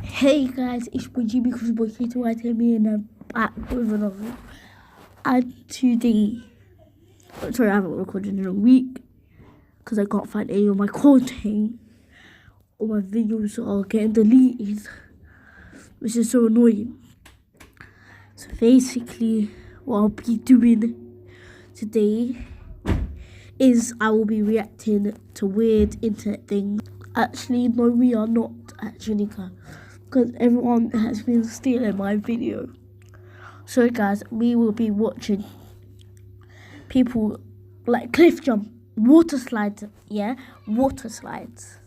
Hey guys, it's my Jimmy Crossboy K2YTM and I'm back with another. And today, sorry, I haven't recorded in a week because I can't find any of my content. All my videos are getting deleted, which is so annoying. So basically, what I'll be doing today is I will be reacting to weird internet things. Actually, no, we are not actually, because everyone has been stealing my video. So guys, we will be watching people like cliff jump, water slides, water slides.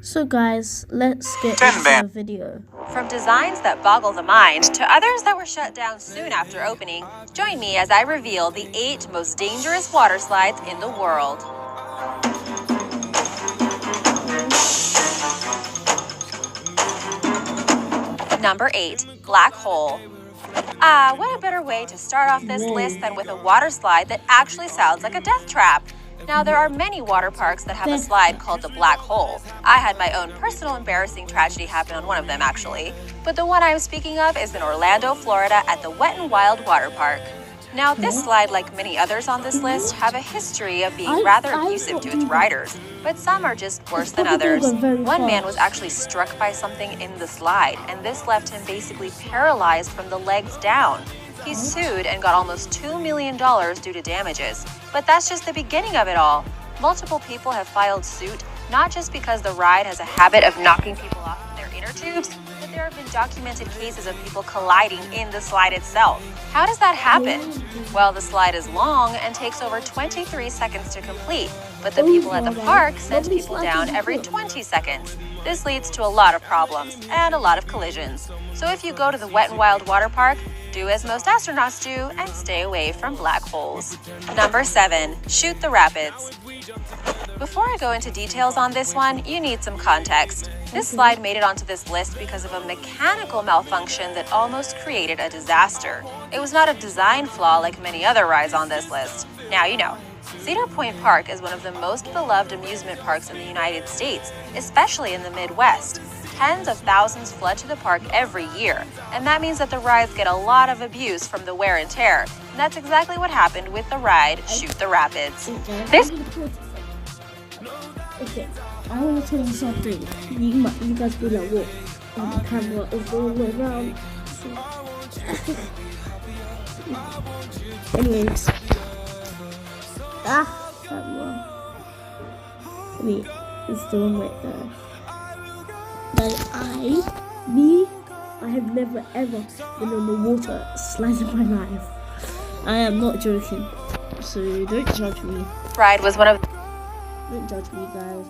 So guys, let's get into the video. From designs that boggle the mind to others that were shut down soon after opening, join me as I reveal the 8 most dangerous water slides in the world. Number 8, Black Hole. What a better way to start off this list than with a water slide that actually sounds like a death trap. Now, there are many water parks that have a slide called the Black Hole. I had my own personal embarrassing tragedy happen on one of them, actually. But the one I'm speaking of is in Orlando, Florida at the Wet n Wild Water Park. Now, this slide, like many others on this list, have a history of being rather abusive to its riders, but some are just worse than others. One man was actually struck by something in the slide, and this left him basically paralyzed from the legs down. He sued and got almost $2 million due to damages. But that's just the beginning of it all. Multiple people have filed suit, not just because the ride has a habit of knocking people off of their inner tubes, but there have been documented cases of people colliding in the slide itself. How does that happen? Well, the slide is long and takes over 23 seconds to complete, but the people at the park send people down every 20 seconds. This leads to a lot of problems and a lot of collisions. So if you go to the Wet n Wild Water Park, do as most astronauts do and stay away from black holes. Number 7, Shoot the Rapids. Before I go into details on this one, you need some context. This slide made it onto this list because of a mechanical malfunction that almost created a disaster. It was not a design flaw like many other rides on this list. Now you know. Cedar Point Park is one of the most beloved amusement parks in the United States, especially in the Midwest. Tens of thousands flood to the park every year, and that means that the rides get a lot of abuse from the wear and tear. And that's exactly what happened with the ride Shoot the Rapids. Okay, I want to tell you something. You guys be like, what? The camera is going around. Anyways. Camera. Wait, it's the one right there. But I have never ever been on the water slide in my life. I am not joking. So don't judge me. Ride was one of Don't judge me, guys.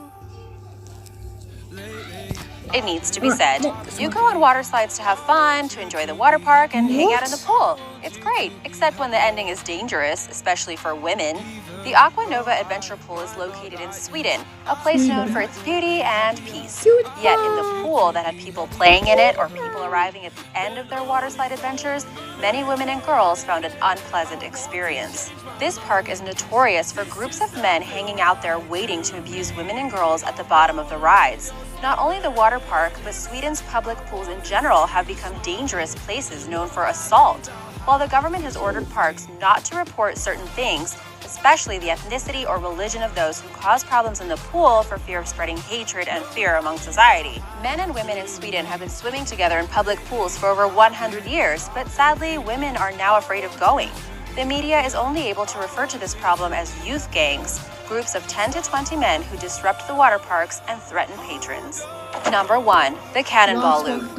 It needs to be said. You go on water slides to have fun, to enjoy the water park, and hang out in the pool. It's great, except when the ending is dangerous, especially for women. The Aqua Nova Adventure Pool is located in Sweden, a place known for its beauty and peace. Yet in the pool that had people playing in it or people arriving at the end of their water slide adventures, many women and girls found an unpleasant experience. This park is notorious for groups of men hanging out there waiting to abuse women and girls at the bottom of the rides. Not only the water park, but Sweden's public pools in general have become dangerous places known for assault. While the government has ordered parks not to report certain things, especially the ethnicity or religion of those who cause problems in the pool for fear of spreading hatred and fear among society. Men and women in Sweden have been swimming together in public pools for over 100 years, but sadly, women are now afraid of going. The media is only able to refer to this problem as youth gangs, groups of 10 to 20 men who disrupt the water parks and threaten patrons. Number 1, the Cannonball Loop.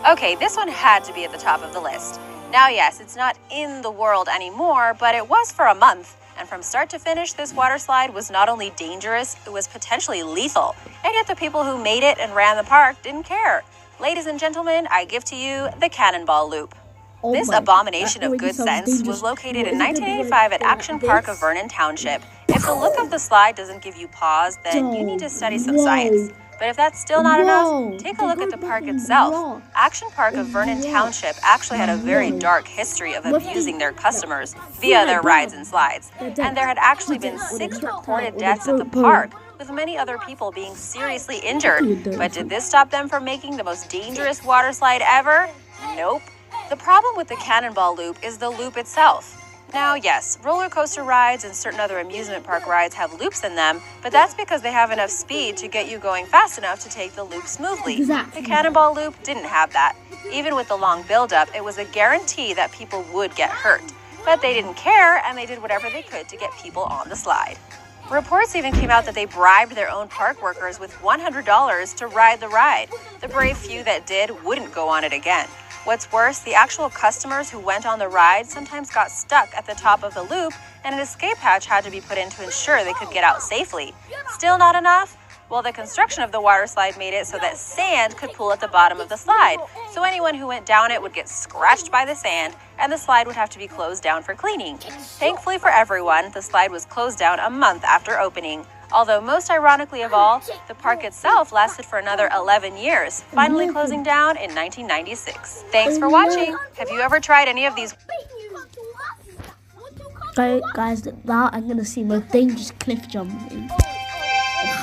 Okay, this one had to be at the top of the list. Now yes, it's not in the world anymore, but it was for a month. And from start to finish, this water slide was not only dangerous, it was potentially lethal. And yet the people who made it and ran the park didn't care. Ladies and gentlemen, I give to you the Cannonball Loop. This abomination of good sense was located in 1985 at Action Park of Vernon Township. If the look of the slide doesn't give you pause, then you need to study some science. But if that's still not enough, take a look at the park itself. Action Park of Vernon Township actually had a very dark history of abusing their customers via their rides and slides. And there had actually been 6 reported deaths at the park, with many other people being seriously injured. But did this stop them from making the most dangerous water slide ever? Nope. The problem with the Cannonball Loop is the loop itself. Now, yes, roller coaster rides and certain other amusement park rides have loops in them, but that's because they have enough speed to get you going fast enough to take the loop smoothly. Exactly. The Cannonball Loop didn't have that. Even with the long build-up, it was a guarantee that people would get hurt. But they didn't care, and they did whatever they could to get people on the slide. Reports even came out that they bribed their own park workers with $100 to ride the ride. The brave few that did wouldn't go on it again. What's worse, the actual customers who went on the ride sometimes got stuck at the top of the loop, and an escape hatch had to be put in to ensure they could get out safely. Still not enough? Well, the construction of the water slide made it so that sand could pool at the bottom of the slide, so anyone who went down it would get scratched by the sand, and the slide would have to be closed down for cleaning. Thankfully for everyone, the slide was closed down a month after opening. Although most ironically of all, the park itself lasted for another 11 years, finally closing down in 1996. Thanks for watching. Have you ever tried any of these? So guys, now I'm gonna see my dangerous cliff jumping.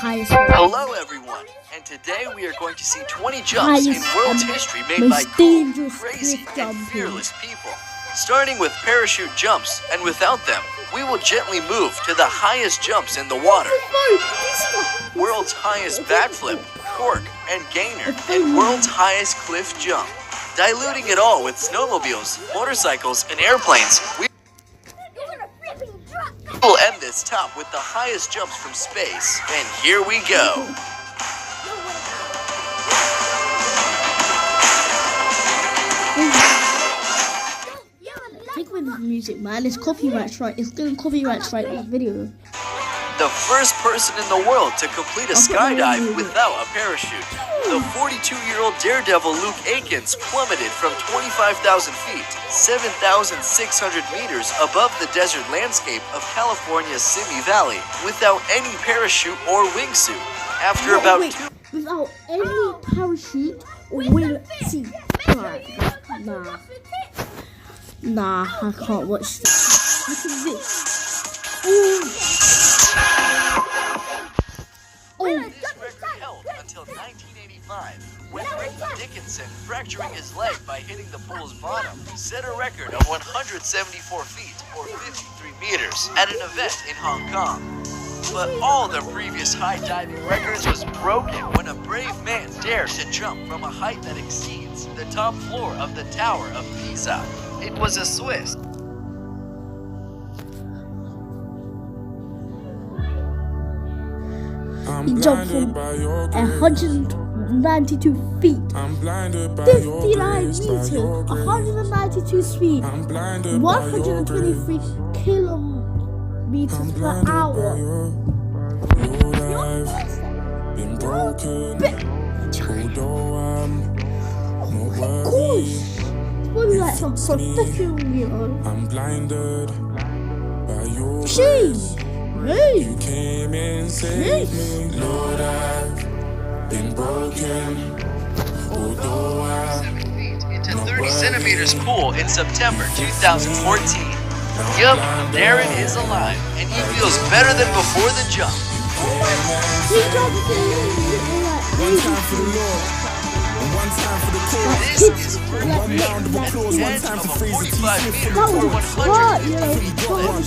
Hello everyone, and today we are going to see 20 jumps in world history made by cool, crazy, and fearless people. Starting with parachute jumps, and without them, we will gently move to the highest jumps in the water. World's highest backflip, cork, and gainer, and world's highest cliff jump. Diluting it all with snowmobiles, motorcycles, and airplanes, we will end this top with the highest jumps from space. And here we go. Take away the music, man. It's copyright strike. It's doing copyright strike this video. The first person in the world to complete a skydive without a parachute. The 42-year-old daredevil Luke Aikens plummeted from 25,000 feet, 7,600 meters above the desert landscape of California's Simi Valley without any parachute or wingsuit. After without any parachute or wingsuit. Nah, I can't watch this. Look at this. This record held until 1985, when Rick Dickinson, fracturing his leg by hitting the pool's bottom, set a record of 174 feet or 53 meters at an event in Hong Kong. But all the previous high diving records was broken when a brave man dared to jump from a height that exceeds the top floor of the Tower of Pisa. It was a Swiss. He jumped from 192 feet, 59 meters, 192 speed, 123 kilometers per hour. Of course, it's probably like some professional, I'm blinded by your Jeez. Hey. You came and saved me, Lord, I've been broken. Although Into 30 centimeters pool in September 2014. Yup, Darren is alive, and he feels better than before the jump. He jumped one time for the Lord, and one time for the cause. This is for One round of applause, one time for Fraser T. Smith. That was hard, you know.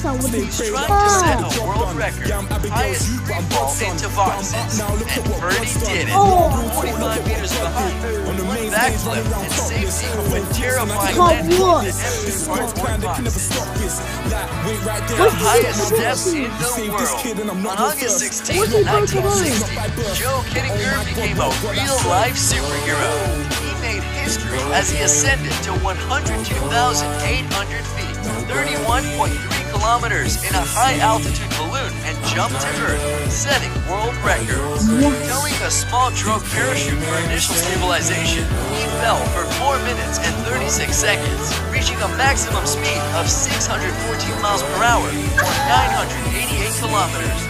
Trying to set a world record, highest free fall into boxes, and Bernie did it. 45 meters behind, one backflip and safety with terrifying landing that every part boxes. The highest steps in the world. On August 16, 1960, Joe Kittinger became a real-life superhero. He made history as he ascended to 102,800 feet, 31.3 kilometers in a high-altitude balloon and jumped to Earth, setting world records. Towing a small drogue parachute for initial stabilization, he fell for 4 minutes and 36 seconds, reaching a maximum speed of 614 miles per hour, or 988 kilometers.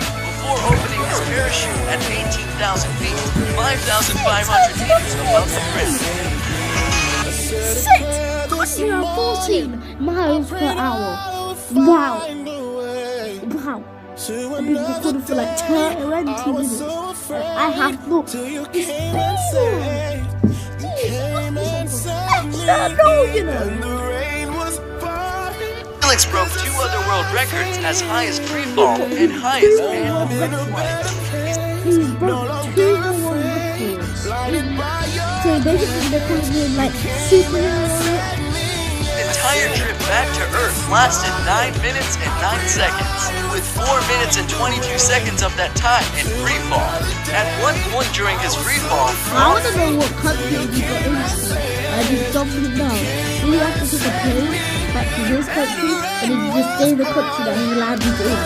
Before opening his parachute at 18,000 feet, 5,500 meters above the ground. 14 miles per hour. Wow. I've been recording for like 20 minutes. I have not. Felix broke 2 other world records as high as free fall and highest man He's broke 2 world records. So basically they're calling him like superhero. The entire trip back to Earth lasted 9 minutes and 9 seconds, with 4 minutes and 22 seconds of that time in free fall. At one point during his free fall, I want to know what country he got into. I just jumped him down. He have to take a plane back to this country and then just stay in the country that he landed in.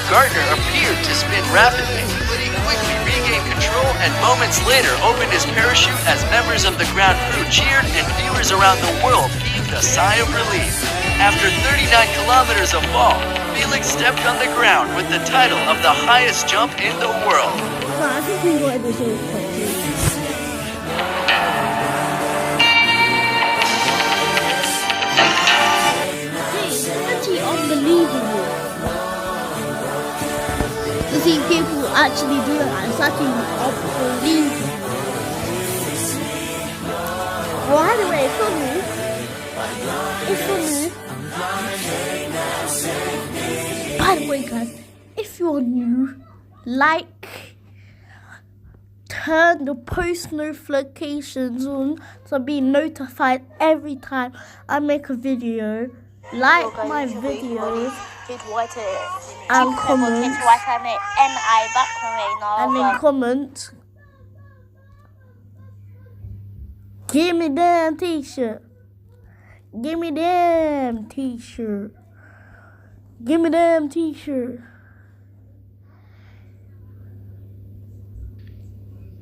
Gardner appeared to spin rapidly, but he quickly regained control and moments later opened his parachute as members of the ground crew cheered and viewers around the world heaved a sigh of relief. After 39 kilometers of fall, Felix stepped on the ground with the title of the highest jump in the world. So I think he wanted to say country. It's actually unbelievable. To see people actually do that, it's actually unbelievable. Well, anyway, it's for me. It's for me. By the way, guys, if you're new, turn the post notifications on to be notified every time I make a video. Like my videos and comment, and then comment. Give me damn t-shirt. Give me damn t-shirt. Give me damn t-shirt.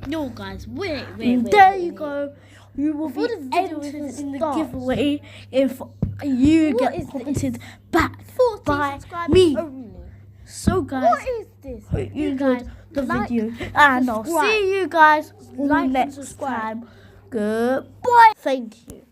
No, guys, wait. There you go. You will be entered in the giveaway if you get commented back by me. So, guys, What is this? hope you enjoyed the video, and I'll see you guys next time. Goodbye. Thank you.